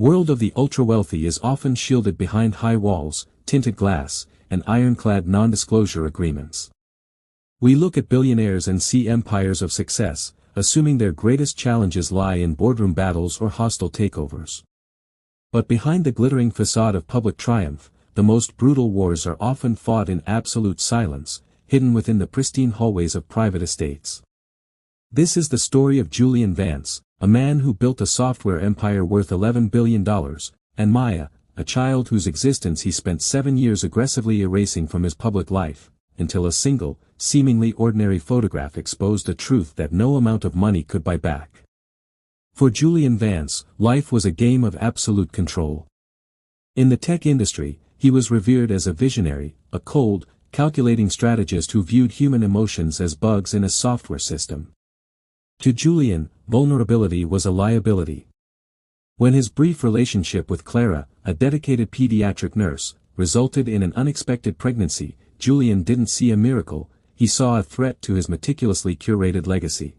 world of the ultra-wealthy is often shielded behind high walls, tinted glass, and ironclad non-disclosure agreements. We look at billionaires and see empires of success, assuming their greatest challenges lie in boardroom battles or hostile takeovers. But behind the glittering facade of public triumph, the most brutal wars are often fought in absolute silence, hidden within the pristine hallways of private estates. This is the story of Julian Vance, a man who built a software empire worth $11 billion, and Maya, a child whose existence he spent 7 years aggressively erasing from his public life, until a single, seemingly ordinary photograph exposed a truth that no amount of money could buy back. For Julian Vance, life was a game of absolute control. In the tech industry, he was revered as a visionary, a cold, calculating strategist who viewed human emotions as bugs in a software system. To Julian, vulnerability was a liability. When his brief relationship with Clara, a dedicated pediatric nurse, resulted in an unexpected pregnancy, Julian didn't see a miracle, he saw a threat to his meticulously curated legacy.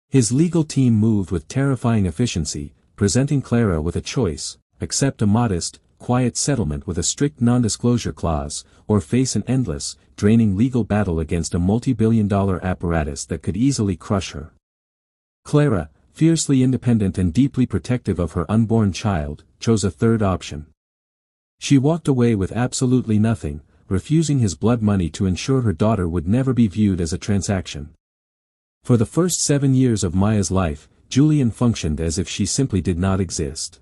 His legal team moved with terrifying efficiency, presenting Clara with a choice: accept a modest, quiet settlement with a strict non-disclosure clause, or face an endless, draining legal battle against a multi-billion-dollar apparatus that could easily crush her. Clara, fiercely independent and deeply protective of her unborn child, chose a third option. She walked away with absolutely nothing, refusing his blood money to ensure her daughter would never be viewed as a transaction. For the first 7 years of Maya's life, Julian functioned as if she simply did not exist.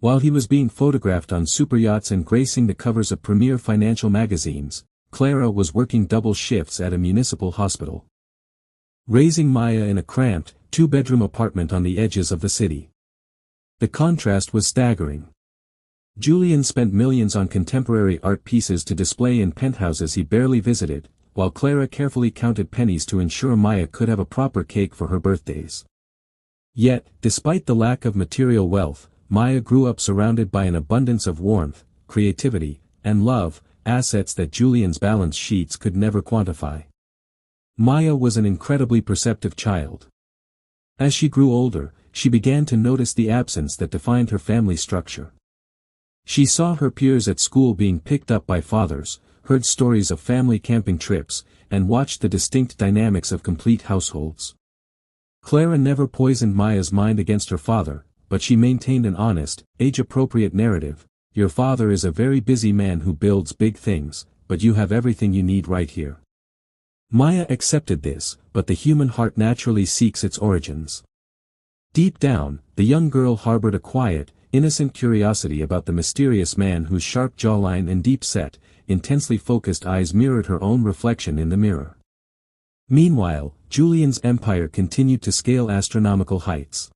While he was being photographed on superyachts and gracing the covers of premier financial magazines, Clara was working double shifts at a municipal hospital, raising Maya in a cramped, 2-bedroom apartment on the edges of the city. The contrast was staggering. Julian spent millions on contemporary art pieces to display in penthouses he barely visited, while Clara carefully counted pennies to ensure Maya could have a proper cake for her birthdays. Yet, despite the lack of material wealth, Maya grew up surrounded by an abundance of warmth, creativity, and love, assets that Julian's balance sheets could never quantify. Maya was an incredibly perceptive child. As she grew older, she began to notice the absence that defined her family structure. She saw her peers at school being picked up by fathers, heard stories of family camping trips, and watched the distinct dynamics of complete households. Clara never poisoned Maya's mind against her father, but she maintained an honest, age-appropriate narrative: your father is a very busy man who builds big things, but you have everything you need right here. Maya accepted this, but the human heart naturally seeks its origins. Deep down, the young girl harbored a quiet, innocent curiosity about the mysterious man whose sharp jawline and deep-set, intensely focused eyes mirrored her own reflection in the mirror. Meanwhile, Julian's empire continued to scale astronomical heights.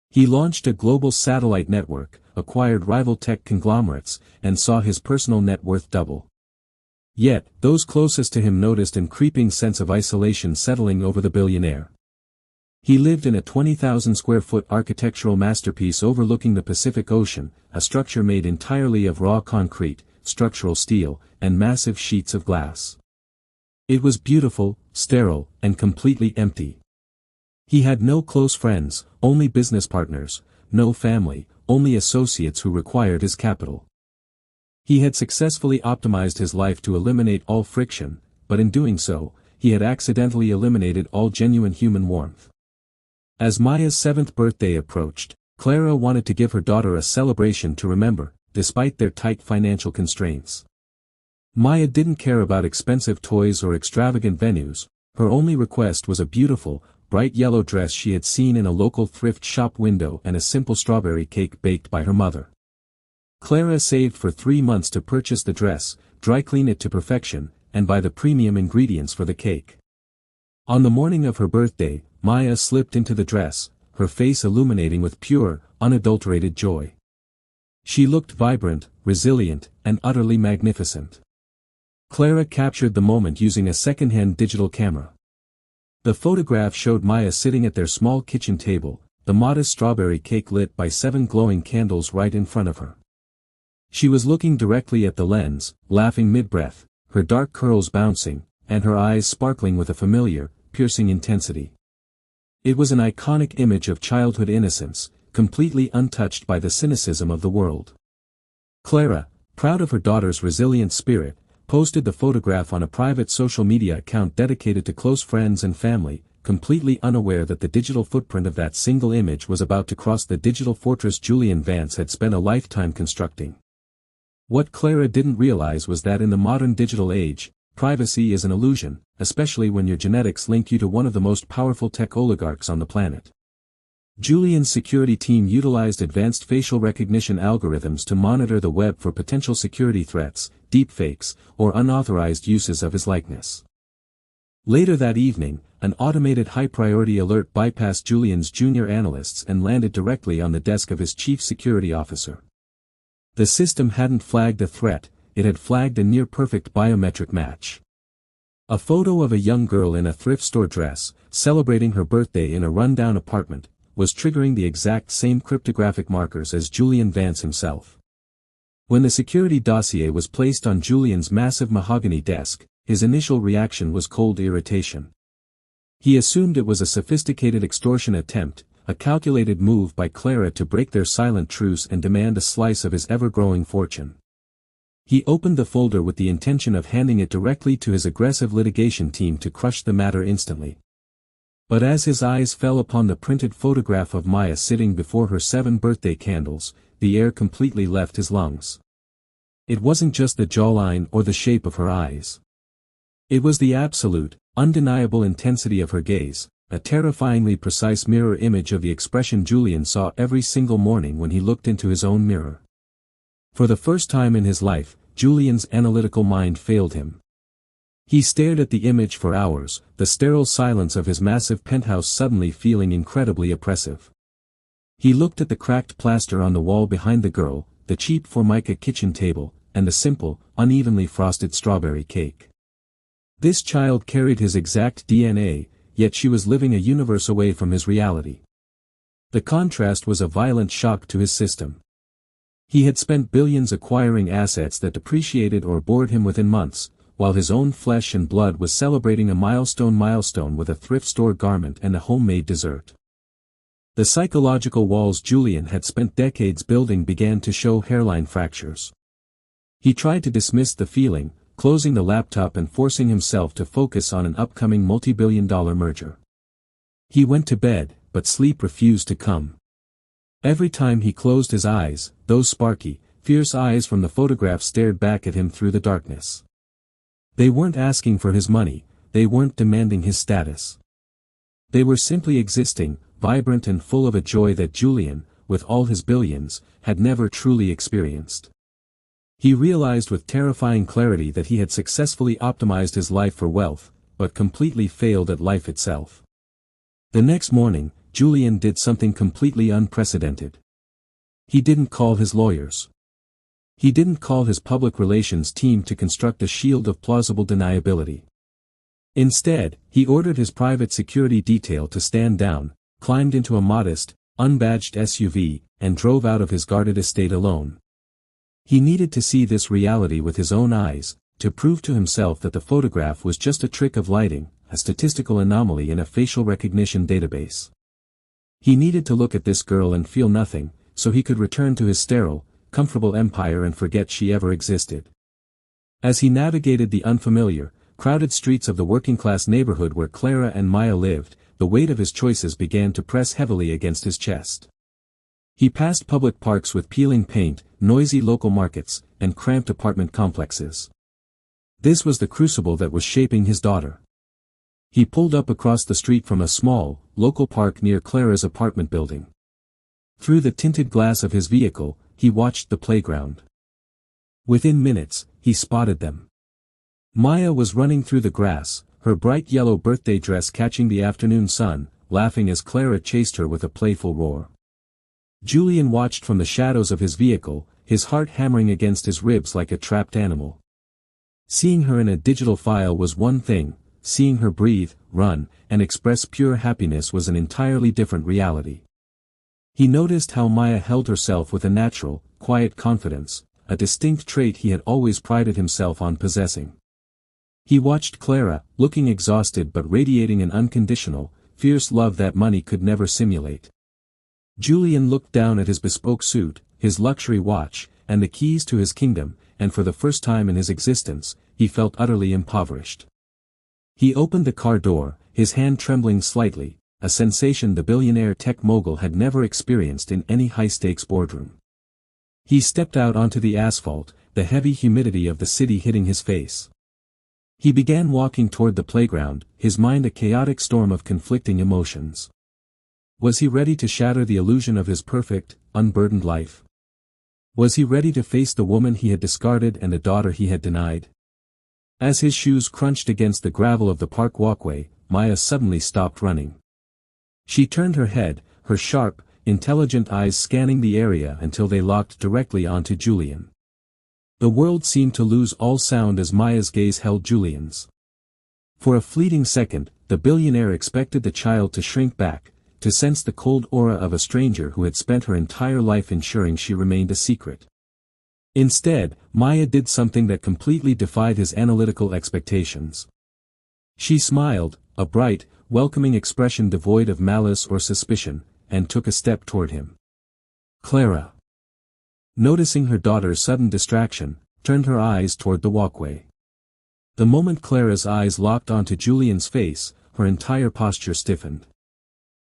He launched a global satellite network, acquired rival tech conglomerates, and saw his personal net worth double. Yet, those closest to him noticed a creeping sense of isolation settling over the billionaire. He lived in a 20,000-square-foot architectural masterpiece overlooking the Pacific Ocean, a structure made entirely of raw concrete, structural steel, and massive sheets of glass. It was beautiful, sterile, and completely empty. He had no close friends, only business partners, no family, only associates who required his capital. He had successfully optimized his life to eliminate all friction, but in doing so, he had accidentally eliminated all genuine human warmth. As Maya's 7th birthday approached, Clara wanted to give her daughter a celebration to remember, despite their tight financial constraints. Maya didn't care about expensive toys or extravagant venues. Her only request was a beautiful, bright yellow dress she had seen in a local thrift shop window and a simple strawberry cake baked by her mother. Clara saved for 3 months to purchase the dress, dry clean it to perfection, and buy the premium ingredients for the cake. On the morning of her birthday, Maya slipped into the dress, her face illuminating with pure, unadulterated joy. She looked vibrant, resilient, and utterly magnificent. Clara captured the moment using a second-hand digital camera. The photograph showed Maya sitting at their small kitchen table, the modest strawberry cake lit by 7 glowing candles right in front of her. She was looking directly at the lens, laughing mid-breath, her dark curls bouncing, and her eyes sparkling with a familiar, piercing intensity. It was an iconic image of childhood innocence, completely untouched by the cynicism of the world. Clara, proud of her daughter's resilient spirit, posted the photograph on a private social media account dedicated to close friends and family, completely unaware that the digital footprint of that single image was about to cross the digital fortress Julian Vance had spent a lifetime constructing. What Clara didn't realize was that in the modern digital age, privacy is an illusion, especially when your genetics link you to one of the most powerful tech oligarchs on the planet. Julian's security team utilized advanced facial recognition algorithms to monitor the web for potential security threats, deepfakes, or unauthorized uses of his likeness. Later that evening, an automated high-priority alert bypassed Julian's junior analysts and landed directly on the desk of his chief security officer. The system hadn't flagged a threat, it had flagged a near-perfect biometric match. A photo of a young girl in a thrift store dress, celebrating her birthday in a rundown apartment, was triggering the exact same cryptographic markers as Julian Vance himself. When the security dossier was placed on Julian's massive mahogany desk, his initial reaction was cold irritation. He assumed it was a sophisticated extortion attempt, a calculated move by Clara to break their silent truce and demand a slice of his ever-growing fortune. He opened the folder with the intention of handing it directly to his aggressive litigation team to crush the matter instantly. But as his eyes fell upon the printed photograph of Maya sitting before her 7 birthday candles, the air completely left his lungs. It wasn't just the jawline or the shape of her eyes. It was the absolute, undeniable intensity of her gaze, a terrifyingly precise mirror image of the expression Julian saw every single morning when he looked into his own mirror. For the first time in his life, Julian's analytical mind failed him. He stared at the image for hours, the sterile silence of his massive penthouse suddenly feeling incredibly oppressive. He looked at the cracked plaster on the wall behind the girl, the cheap Formica kitchen table, and the simple, unevenly frosted strawberry cake. This child carried his exact DNA, yet she was living a universe away from his reality. The contrast was a violent shock to his system. He had spent billions acquiring assets that depreciated or bored him within months, while his own flesh and blood was celebrating a milestone with a thrift store garment and a homemade dessert. The psychological walls Julian had spent decades building began to show hairline fractures. He tried to dismiss the feeling, closing the laptop and forcing himself to focus on an upcoming multi-billion-dollar merger. He went to bed, but sleep refused to come. Every time he closed his eyes, those sparky, fierce eyes from the photograph stared back at him through the darkness. They weren't asking for his money, they weren't demanding his status. They were simply existing, vibrant and full of a joy that Julian, with all his billions, had never truly experienced. He realized with terrifying clarity that he had successfully optimized his life for wealth, but completely failed at life itself. The next morning, Julian did something completely unprecedented. He didn't call his lawyers. He didn't call his public relations team to construct a shield of plausible deniability. Instead, he ordered his private security detail to stand down, climbed into a modest, unbadged SUV, and drove out of his guarded estate alone. He needed to see this reality with his own eyes, to prove to himself that the photograph was just a trick of lighting, a statistical anomaly in a facial recognition database. He needed to look at this girl and feel nothing, so he could return to his sterile, comfortable empire and forget she ever existed. As he navigated the unfamiliar, crowded streets of the working-class neighborhood where Clara and Maya lived, the weight of his choices began to press heavily against his chest. He passed public parks with peeling paint, noisy local markets, and cramped apartment complexes. This was the crucible that was shaping his daughter. He pulled up across the street from a small, local park near Clara's apartment building. Through the tinted glass of his vehicle, he watched the playground. Within minutes, he spotted them. Maya was running through the grass, her bright yellow birthday dress catching the afternoon sun, laughing as Clara chased her with a playful roar. Julian watched from the shadows of his vehicle, his heart hammering against his ribs like a trapped animal. Seeing her in a digital file was one thing, seeing her breathe, run, and express pure happiness was an entirely different reality. He noticed how Maya held herself with a natural, quiet confidence, a distinct trait he had always prided himself on possessing. He watched Clara, looking exhausted but radiating an unconditional, fierce love that money could never simulate. Julian looked down at his bespoke suit, his luxury watch, and the keys to his kingdom, and for the first time in his existence, he felt utterly impoverished. He opened the car door, his hand trembling slightly, a sensation the billionaire tech mogul had never experienced in any high-stakes boardroom. He stepped out onto the asphalt, the heavy humidity of the city hitting his face. He began walking toward the playground, his mind a chaotic storm of conflicting emotions. Was he ready to shatter the illusion of his perfect, unburdened life? Was he ready to face the woman he had discarded and the daughter he had denied? As his shoes crunched against the gravel of the park walkway, Maya suddenly stopped running. She turned her head, her sharp, intelligent eyes scanning the area until they locked directly onto Julian. The world seemed to lose all sound as Maya's gaze held Julian's. For a fleeting second, the billionaire expected the child to shrink back, to sense the cold aura of a stranger who had spent her entire life ensuring she remained a secret. Instead, Maya did something that completely defied his analytical expectations. She smiled, a bright, welcoming expression devoid of malice or suspicion, and took a step toward him. Clara, noticing her daughter's sudden distraction, turned her eyes toward the walkway. The moment Clara's eyes locked onto Julian's face, her entire posture stiffened.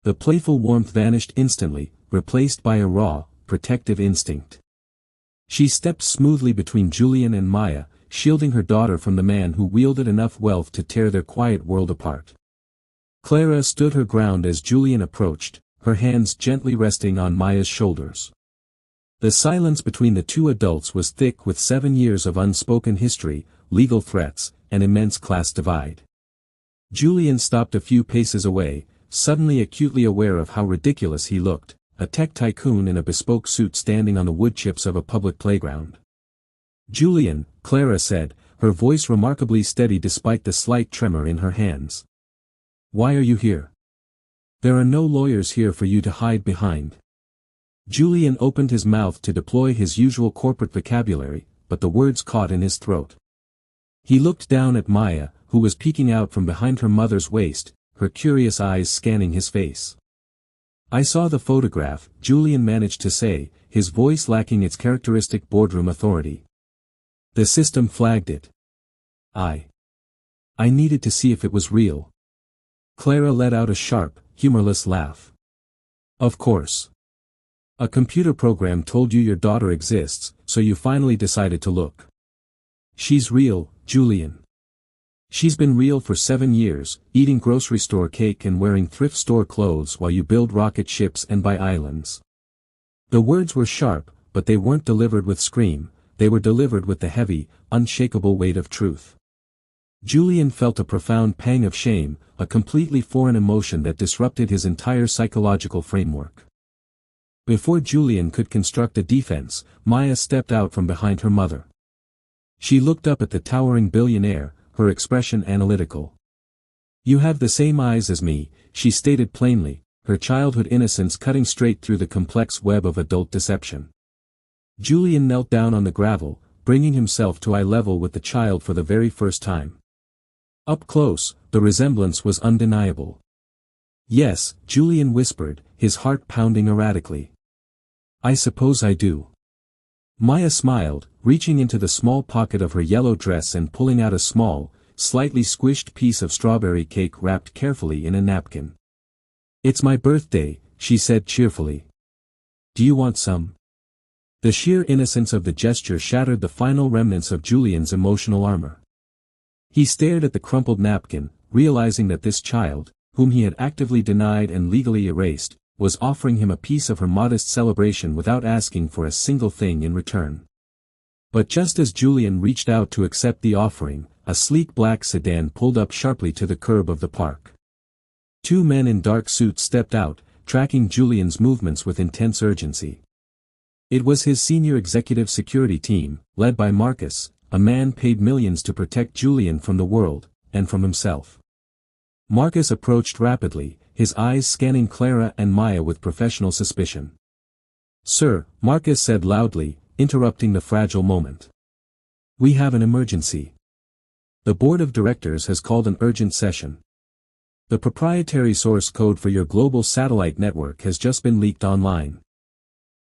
The playful warmth vanished instantly, replaced by a raw, protective instinct. She stepped smoothly between Julian and Maya, shielding her daughter from the man who wielded enough wealth to tear their quiet world apart. Clara stood her ground as Julian approached, her hands gently resting on Maya's shoulders. The silence between the two adults was thick with 7 years of unspoken history, legal threats, and immense class divide. Julian stopped a few paces away, suddenly acutely aware of how ridiculous he looked, a tech tycoon in a bespoke suit standing on the wood chips of a public playground. Julian, Clara said, her voice remarkably steady despite the slight tremor in her hands. Why are you here? There are no lawyers here for you to hide behind. Julian opened his mouth to deploy his usual corporate vocabulary, but the words caught in his throat. He looked down at Maya, who was peeking out from behind her mother's waist, her curious eyes scanning his face. I saw the photograph, Julian managed to say, his voice lacking its characteristic boardroom authority. The system flagged it. I needed to see if it was real. Clara let out a sharp, humorless laugh. Of course. A computer program told you your daughter exists, so you finally decided to look. She's real, Julian. She's been real for 7 years, eating grocery store cake and wearing thrift store clothes while you build rocket ships and buy islands. The words were sharp, but they weren't delivered with scream, they were delivered with the heavy, unshakable weight of truth. Julian felt a profound pang of shame, a completely foreign emotion that disrupted his entire psychological framework. Before Julian could construct a defense, Maya stepped out from behind her mother. She looked up at the towering billionaire, her expression analytical. You have the same eyes as me, she stated plainly, her childhood innocence cutting straight through the complex web of adult deception. Julian knelt down on the gravel, bringing himself to eye level with the child for the very first time. Up close, the resemblance was undeniable. Yes, Julian whispered, his heart pounding erratically. I suppose I do. Maya smiled, reaching into the small pocket of her yellow dress and pulling out a small, slightly squished piece of strawberry cake wrapped carefully in a napkin. It's my birthday, she said cheerfully. Do you want some? The sheer innocence of the gesture shattered the final remnants of Julian's emotional armor. He stared at the crumpled napkin, realizing that this child, whom he had actively denied and legally erased, was offering him a piece of her modest celebration without asking for a single thing in return. But just as Julian reached out to accept the offering, a sleek black sedan pulled up sharply to the curb of the park. 2 men in dark suits stepped out, tracking Julian's movements with intense urgency. It was his senior executive security team, led by Marcus, a man paid millions to protect Julian from the world, and from himself. Marcus approached rapidly, his eyes scanning Clara and Maya with professional suspicion. Sir, Marcus said loudly, interrupting the fragile moment. We have an emergency. The board of directors has called an urgent session. The proprietary source code for your global satellite network has just been leaked online.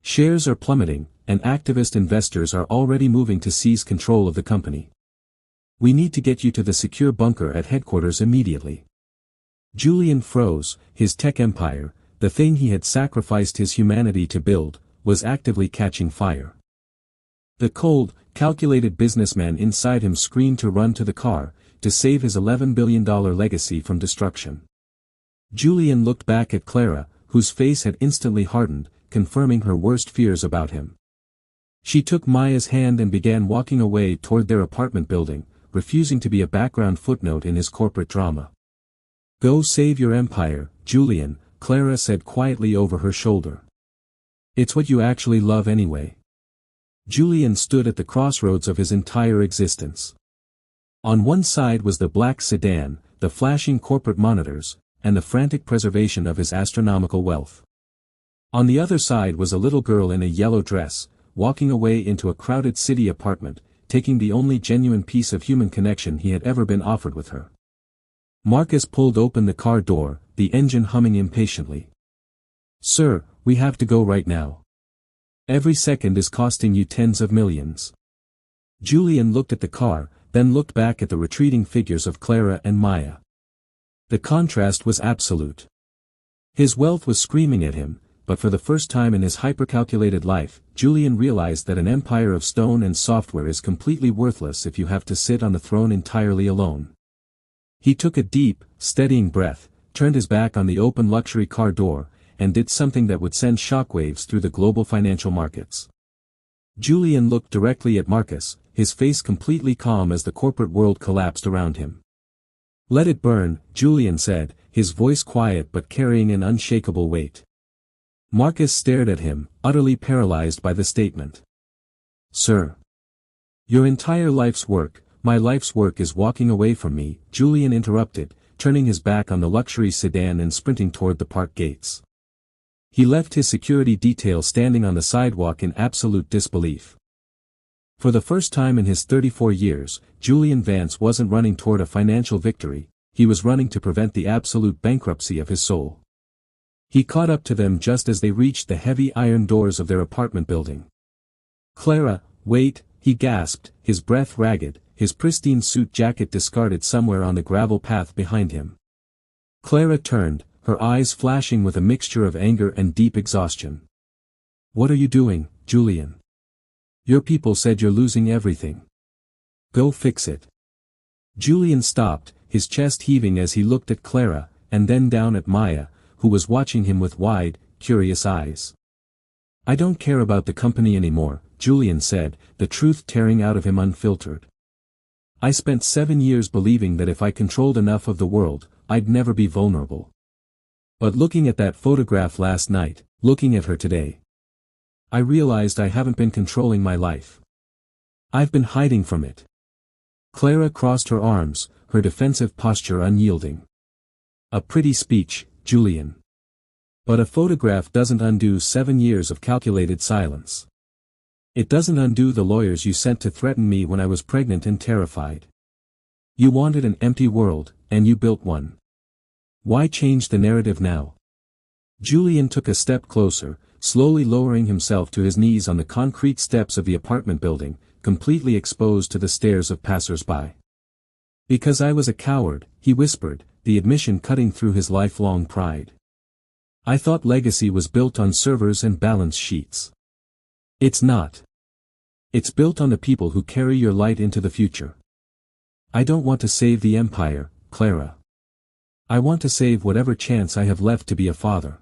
Shares are plummeting, and activist investors are already moving to seize control of the company. We need to get you to the secure bunker at headquarters immediately. Julian froze. His tech empire, the thing he had sacrificed his humanity to build, was actively catching fire. The cold, calculated businessman inside him screamed to run to the car, to save his $11 billion legacy from destruction. Julian looked back at Clara, whose face had instantly hardened, confirming her worst fears about him. She took Maya's hand and began walking away toward their apartment building, refusing to be a background footnote in his corporate drama. Go save your empire, Julian, Clara said quietly over her shoulder. It's what you actually love anyway. Julian stood at the crossroads of his entire existence. On one side was the black sedan, the flashing corporate monitors, and the frantic preservation of his astronomical wealth. On the other side was a little girl in a yellow dress, walking away into a crowded city apartment, taking the only genuine piece of human connection he had ever been offered with her. Marcus pulled open the car door, the engine humming impatiently. Sir, we have to go right now. Every second is costing you tens of millions. Julian looked at the car, then looked back at the retreating figures of Clara and Maya. The contrast was absolute. His wealth was screaming at him, but for the first time in his hyper-calculated life, Julian realized that an empire of stone and software is completely worthless if you have to sit on the throne entirely alone. He took a deep, steadying breath, turned his back on the open luxury car door, and did something that would send shockwaves through the global financial markets. Julian looked directly at Marcus, his face completely calm as the corporate world collapsed around him. Let it burn, Julian said, his voice quiet but carrying an unshakable weight. Marcus stared at him, utterly paralyzed by the statement. Sir. Your entire life's work, my life's work is walking away from me, Julian interrupted, turning his back on the luxury sedan and sprinting toward the park gates. He left his security detail standing on the sidewalk in absolute disbelief. For the first time in his 34 years, Julian Vance wasn't running toward a financial victory, he was running to prevent the absolute bankruptcy of his soul. He caught up to them just as they reached the heavy iron doors of their apartment building. Clara, wait, he gasped, his breath ragged, his pristine suit jacket discarded somewhere on the gravel path behind him. Clara turned, her eyes flashing with a mixture of anger and deep exhaustion. What are you doing, Julian? Your people said you're losing everything. Go fix it. Julian stopped, his chest heaving as he looked at Clara, and then down at Maya, who was watching him with wide, curious eyes. I don't care about the company anymore, Julian said, the truth tearing out of him unfiltered. I spent 7 years believing that if I controlled enough of the world, I'd never be vulnerable. But looking at that photograph last night, looking at her today, I realized I haven't been controlling my life. I've been hiding from it. Clara crossed her arms, her defensive posture unyielding. A pretty speech, Julian. But a photograph doesn't undo 7 years of calculated silence. It doesn't undo the lawyers you sent to threaten me when I was pregnant and terrified. You wanted an empty world, and you built one. Why change the narrative now? Julian took a step closer, slowly lowering himself to his knees on the concrete steps of the apartment building, completely exposed to the stares of passers-by. Because I was a coward, he whispered, the admission cutting through his lifelong pride. I thought legacy was built on servers and balance sheets. It's not. It's built on the people who carry your light into the future. I don't want to save the empire, Clara. I want to save whatever chance I have left to be a father.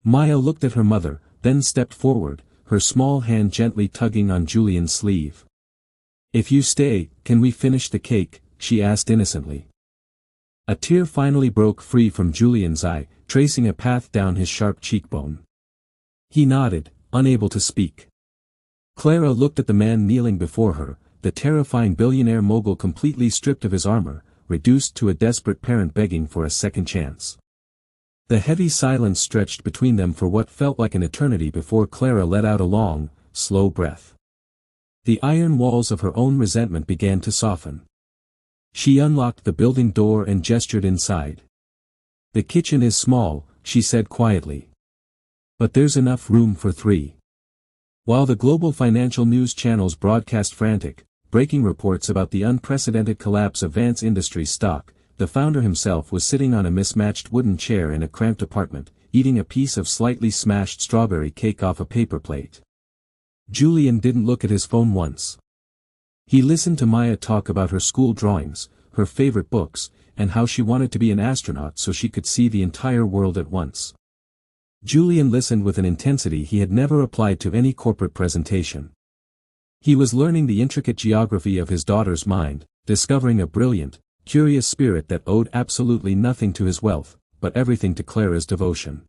Maya looked at her mother, then stepped forward, her small hand gently tugging on Julian's sleeve. If you stay, can we finish the cake? She asked innocently. A tear finally broke free from Julian's eye, tracing a path down his sharp cheekbone. He nodded, unable to speak. Clara looked at the man kneeling before her, the terrifying billionaire mogul completely stripped of his armor, reduced to a desperate parent begging for a second chance. The heavy silence stretched between them for what felt like an eternity before Clara let out a long, slow breath. The iron walls of her own resentment began to soften. She unlocked the building door and gestured inside. The kitchen is small, she said quietly. But there's enough room for 3. While the global financial news channels broadcast frantic, breaking reports about the unprecedented collapse of Vance Industries stock, the founder himself was sitting on a mismatched wooden chair in a cramped apartment, eating a piece of slightly smashed strawberry cake off a paper plate. Julian didn't look at his phone once. He listened to Maya talk about her school drawings, her favorite books, and how she wanted to be an astronaut so she could see the entire world at once. Julian listened with an intensity he had never applied to any corporate presentation. He was learning the intricate geography of his daughter's mind, discovering a brilliant, curious spirit that owed absolutely nothing to his wealth, but everything to Clara's devotion.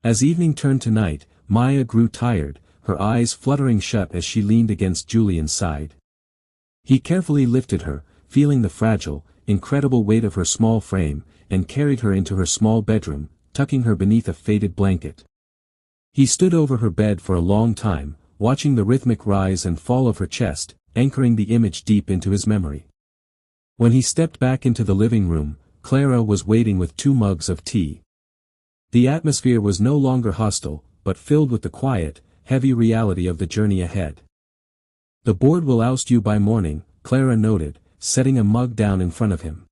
As evening turned to night, Maya grew tired, her eyes fluttering shut as she leaned against Julian's side. He carefully lifted her, feeling the fragile, incredible weight of her small frame, and carried her into her small bedroom, tucking her beneath a faded blanket. He stood over her bed for a long time, watching the rhythmic rise and fall of her chest, anchoring the image deep into his memory. When he stepped back into the living room, Clara was waiting with 2 mugs of tea. The atmosphere was no longer hostile, but filled with the quiet, heavy reality of the journey ahead. "The board will oust you by morning," Clara noted, setting a mug down in front of him.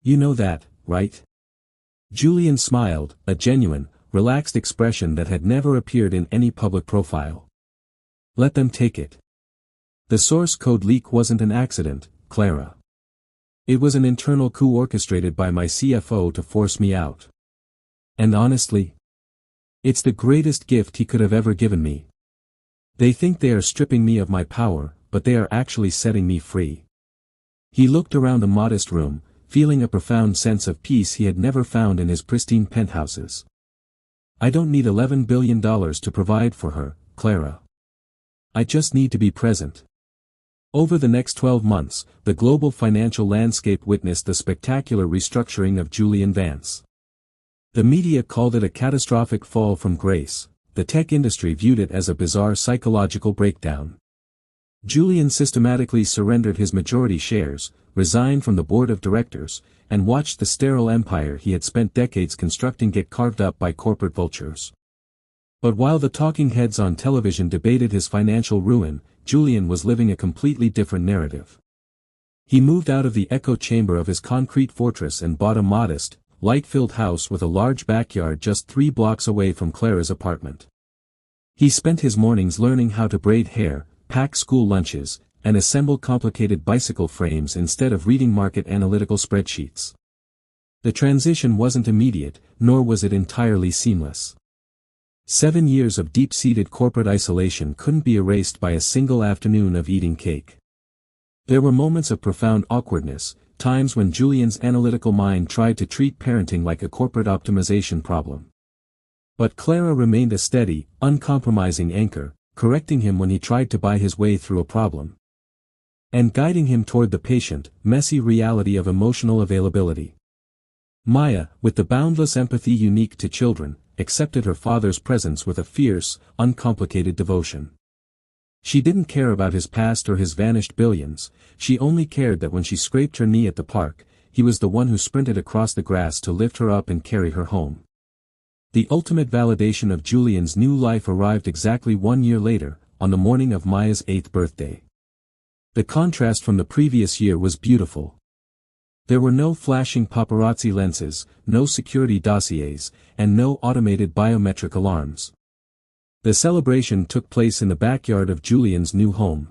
"You know that, right?" Julian smiled, a genuine, relaxed expression that had never appeared in any public profile. "Let them take it. The source code leak wasn't an accident, Clara. It was an internal coup orchestrated by my CFO to force me out. And honestly, it's the greatest gift he could have ever given me. They think they are stripping me of my power, but they are actually setting me free." He looked around the modest room, feeling a profound sense of peace he had never found in his pristine penthouses. "I don't need $11 billion to provide for her, Clara. I just need to be present." Over the next 12 months, the global financial landscape witnessed the spectacular restructuring of Julian Vance. The media called it a catastrophic fall from grace. The tech industry viewed it as a bizarre psychological breakdown. Julian systematically surrendered his majority shares, resigned from the board of directors, and watched the sterile empire he had spent decades constructing get carved up by corporate vultures. But while the talking heads on television debated his financial ruin, Julian was living a completely different narrative. He moved out of the echo chamber of his concrete fortress and bought a modest, light-filled house with a large backyard just 3 blocks away from Clara's apartment. He spent his mornings learning how to braid hair, pack school lunches, and assemble complicated bicycle frames instead of reading market analytical spreadsheets. The transition wasn't immediate, nor was it entirely seamless. 7 years of deep-seated corporate isolation couldn't be erased by a single afternoon of eating cake. There were moments of profound awkwardness, times when Julian's analytical mind tried to treat parenting like a corporate optimization problem. But Clara remained a steady, uncompromising anchor, correcting him when he tried to buy his way through a problem. And guiding him toward the patient, messy reality of emotional availability. Maya, with the boundless empathy unique to children, accepted her father's presence with a fierce, uncomplicated devotion. She didn't care about his past or his vanished billions, she only cared that when she scraped her knee at the park, he was the one who sprinted across the grass to lift her up and carry her home. The ultimate validation of Julian's new life arrived exactly 1 year later, on the morning of Maya's 8th birthday. The contrast from the previous year was beautiful. There were no flashing paparazzi lenses, no security dossiers, and no automated biometric alarms. The celebration took place in the backyard of Julian's new home.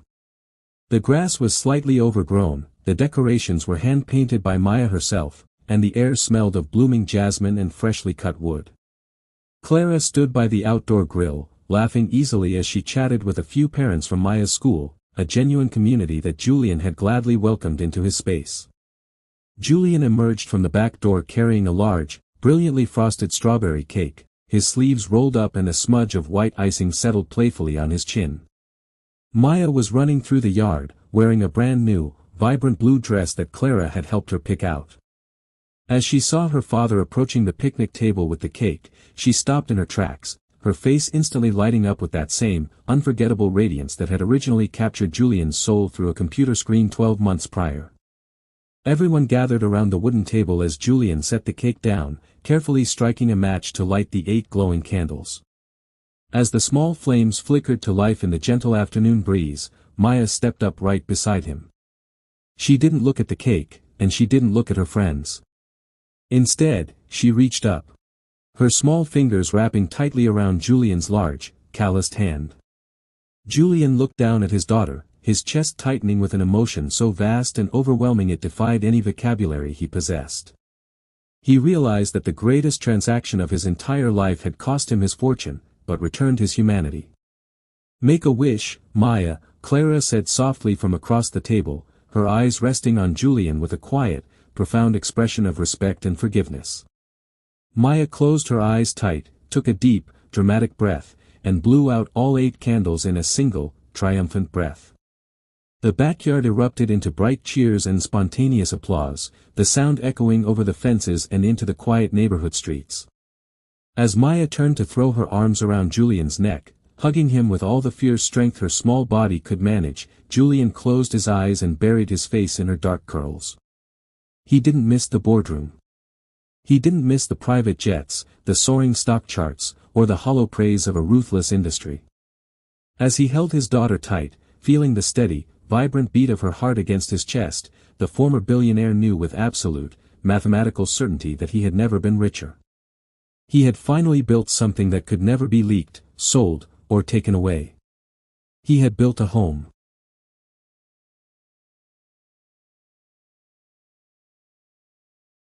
The grass was slightly overgrown, the decorations were hand-painted by Maya herself, and the air smelled of blooming jasmine and freshly cut wood. Clara stood by the outdoor grill, laughing easily as she chatted with a few parents from Maya's school, a genuine community that Julian had gladly welcomed into his space. Julian emerged from the back door carrying a large, brilliantly frosted strawberry cake, his sleeves rolled up and a smudge of white icing settled playfully on his chin. Maya was running through the yard, wearing a brand new, vibrant blue dress that Clara had helped her pick out. As she saw her father approaching the picnic table with the cake, she stopped in her tracks, her face instantly lighting up with that same, unforgettable radiance that had originally captured Julian's soul through a computer screen 12 months prior. Everyone gathered around the wooden table as Julian set the cake down, carefully striking a match to light the 8 glowing candles. As the small flames flickered to life in the gentle afternoon breeze, Maya stepped up right beside him. She didn't look at the cake, and she didn't look at her friends. Instead, she reached up. Her small fingers wrapping tightly around Julian's large, calloused hand. Julian looked down at his daughter, his chest tightening with an emotion so vast and overwhelming it defied any vocabulary he possessed. He realized that the greatest transaction of his entire life had cost him his fortune, but returned his humanity. "Make a wish, Maya," Clara said softly from across the table, her eyes resting on Julian with a quiet, profound expression of respect and forgiveness. Maya closed her eyes tight, took a deep, dramatic breath, and blew out all 8 candles in a single, triumphant breath. The backyard erupted into bright cheers and spontaneous applause, the sound echoing over the fences and into the quiet neighborhood streets. As Maya turned to throw her arms around Julian's neck, hugging him with all the fierce strength her small body could manage, Julian closed his eyes and buried his face in her dark curls. He didn't miss the boardroom. He didn't miss the private jets, the soaring stock charts, or the hollow praise of a ruthless industry. As he held his daughter tight, feeling the steady, vibrant beat of her heart against his chest, the former billionaire knew with absolute, mathematical certainty that he had never been richer. He had finally built something that could never be leaked, sold, or taken away. He had built a home.